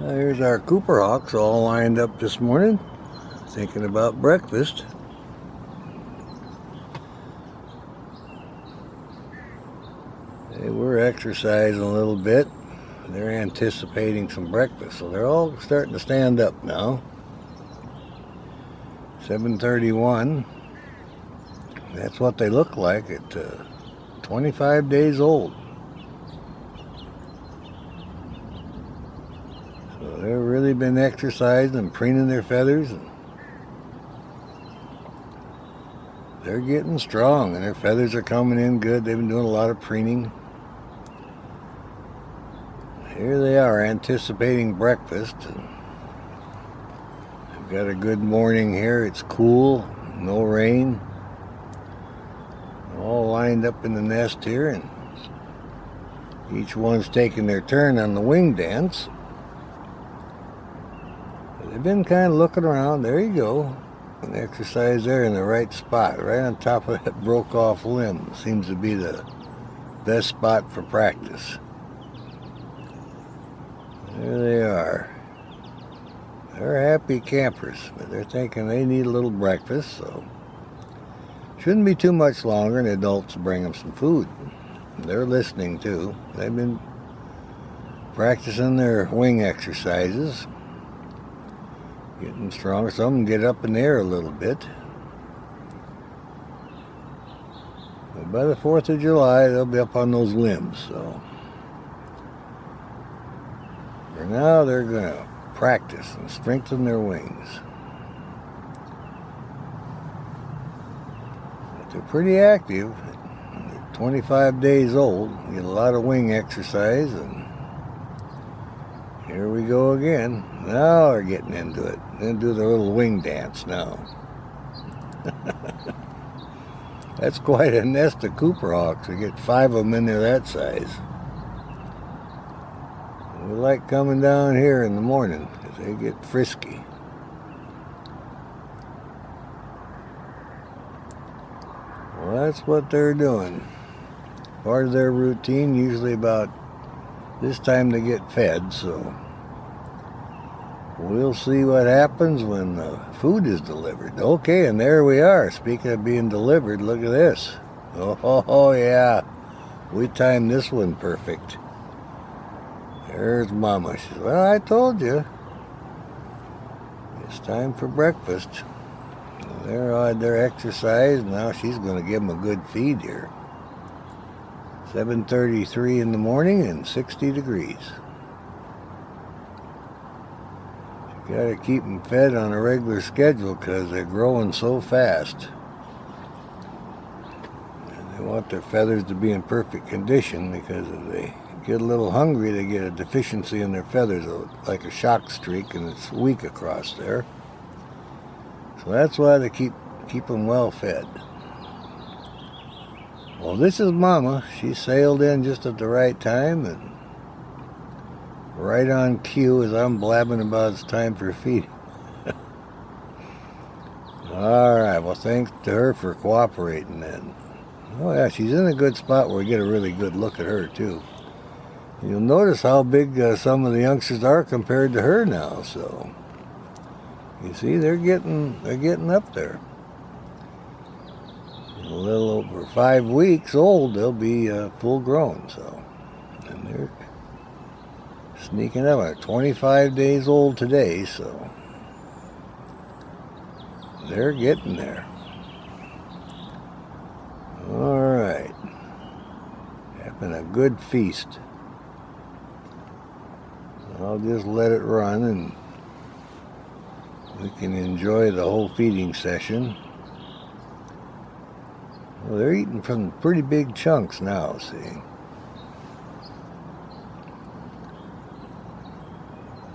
Here's our Cooper Hawks all lined up this morning, thinking about breakfast. They were exercising a little bit. They're anticipating some breakfast, so they're all starting to stand up now. 7:31. That's what they look like at 25 days old. So they've really been exercising and preening their feathers. And they're getting strong, and their feathers are coming in good. They've been doing a lot of preening. Here they are anticipating breakfast. And they've got a good morning here. It's cool, no rain. All lined up in the nest here, and each one's taking their turn on the wing dance. They've been kind of looking around. There you go. An exercise there in the right spot, right on top of that broke off limb. Seems to be the best spot for practice. There they are. They're happy campers, but they're thinking they need a little breakfast, so shouldn't be too much longer, and adults bring them some food. They're listening too. They've been practicing their wing exercises, getting stronger. Some of them get up in the air a little bit. But by the 4th of July, they'll be up on those limbs. So for now, they're going to practice and strengthen their wings. But they're pretty active. They're 25 days old. Get a lot of wing exercise, and here we go again. Now they're getting into it. They're going to do their little wing dance now. That's quite a nest of Cooper Hawks. We get 5 of them in there that size. We like coming down here in the morning because they get frisky. Well, that's what they're doing. Part of their routine, usually about this time they get fed, so we'll see what happens when the food is delivered. Okay, and there we are. Speaking of being delivered, look at this. Oh yeah, we timed this one perfect. There's Mama. She says, well, I told you. It's time for breakfast. They're on their exercise. Now she's going to give them a good feed here. 7:33 in the morning and 60 degrees. You got to keep them fed on a regular schedule because they're growing so fast. And they want their feathers to be in perfect condition, because if they get a little hungry, they get a deficiency in their feathers, like a shock streak, and it's weak across there. So that's why they keep them well fed. Well, this is Mama. She sailed in just at the right time and right on cue as I'm blabbing about it's time for feeding. All right, well, thanks to her for cooperating then. Oh yeah, she's in a good spot where we get a really good look at her too. You'll notice how big some of the youngsters are compared to her now. So you see, they're getting up there. A little over 5 weeks old, they'll be full grown. So, and they're sneaking up. They're 25 days old today, so they're getting there. All right, having a good feast. I'll just let it run, and we can enjoy the whole feeding session. Well, they're eating from pretty big chunks now, see.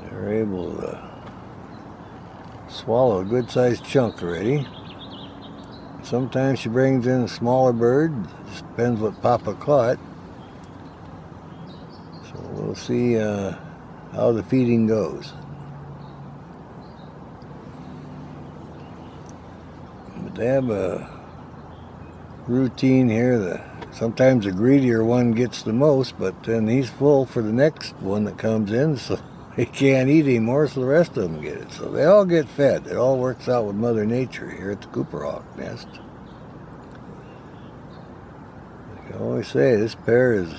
They're able to swallow a good-sized chunk already. Sometimes she brings in a smaller bird. Just depends what Papa caught. So we'll see how the feeding goes. But they have a routine here. Sometimes the greedier one gets the most, but then he's full for the next one that comes in, so they can't eat anymore, so the rest of them get it. So they all get fed. It all works out with Mother Nature here at the Cooper Hawk nest. Like I always say, this pair is,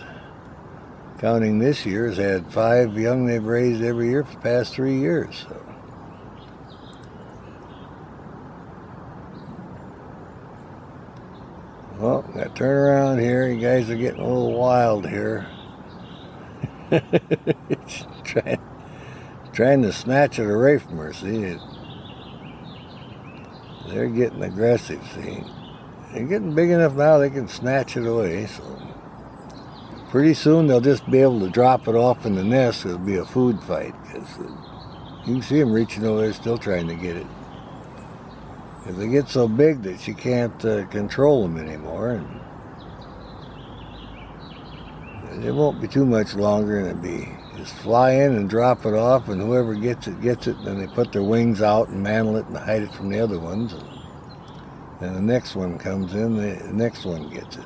counting this year, has had 5 young they've raised every year for the past 3 years. So. Well, got to turn around here. You guys are getting a little wild here. trying to snatch it away from her, see? They're getting aggressive, see? They're getting big enough now they can snatch it away, so pretty soon they'll just be able to drop it off in the nest. It'll be a food fight, because you can see them reaching over there still trying to get it. If they get so big that she can't control them anymore, and it won't be too much longer, and it'll be just fly in and drop it off, and whoever gets it, then they put their wings out and mantle it and hide it from the other ones, and then the next one comes in, the next one gets it.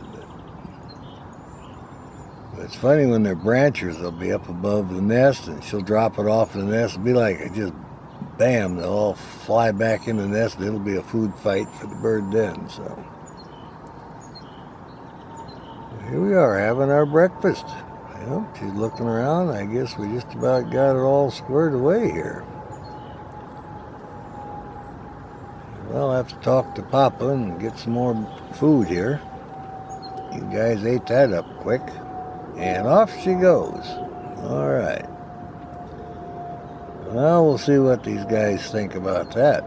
But it's funny when they're branchers, they'll be up above the nest, and she'll drop it off in the nest. It'll be like it just bam, they'll all fly back in the nest, and it'll be a food fight for the bird then. So here we are having our breakfast. Yep, she's looking around. I guess we just about got it all squared away here. Well, I'll have to talk to Papa and get some more food here. You guys ate that up quick. And off she goes. All right. Well, we'll see what these guys think about that.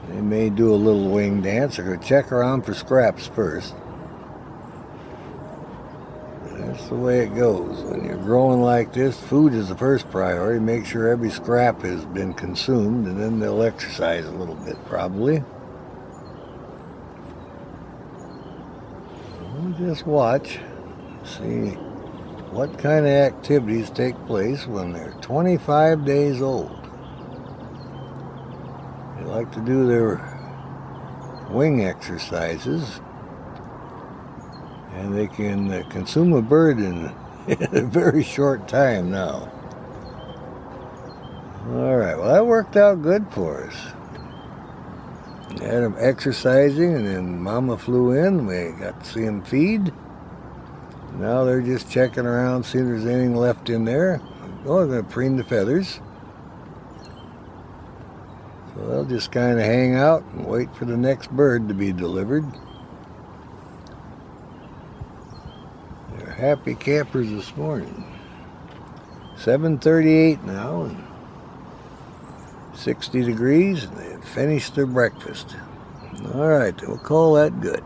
They may do a little wing dance. I'm going to check around for scraps first. That's the way it goes. When you're growing like this, food is the first priority. Make sure every scrap has been consumed, and then they'll exercise a little bit, probably. We'll just watch, see what kind of activities take place when they're 25 days old. They like to do their wing exercises, and they can consume a bird in a very short time now. All right, well, that worked out good for us. Had them exercising, and then Mama flew in. We got to see them feed. Now they're just checking around, seeing if there's anything left in there. Oh, they're going to preen the feathers. So they'll just kind of hang out and wait for the next bird to be delivered. They're happy campers this morning. 7:38 now, and 60 degrees, and they've finished their breakfast. All right, we'll call that good.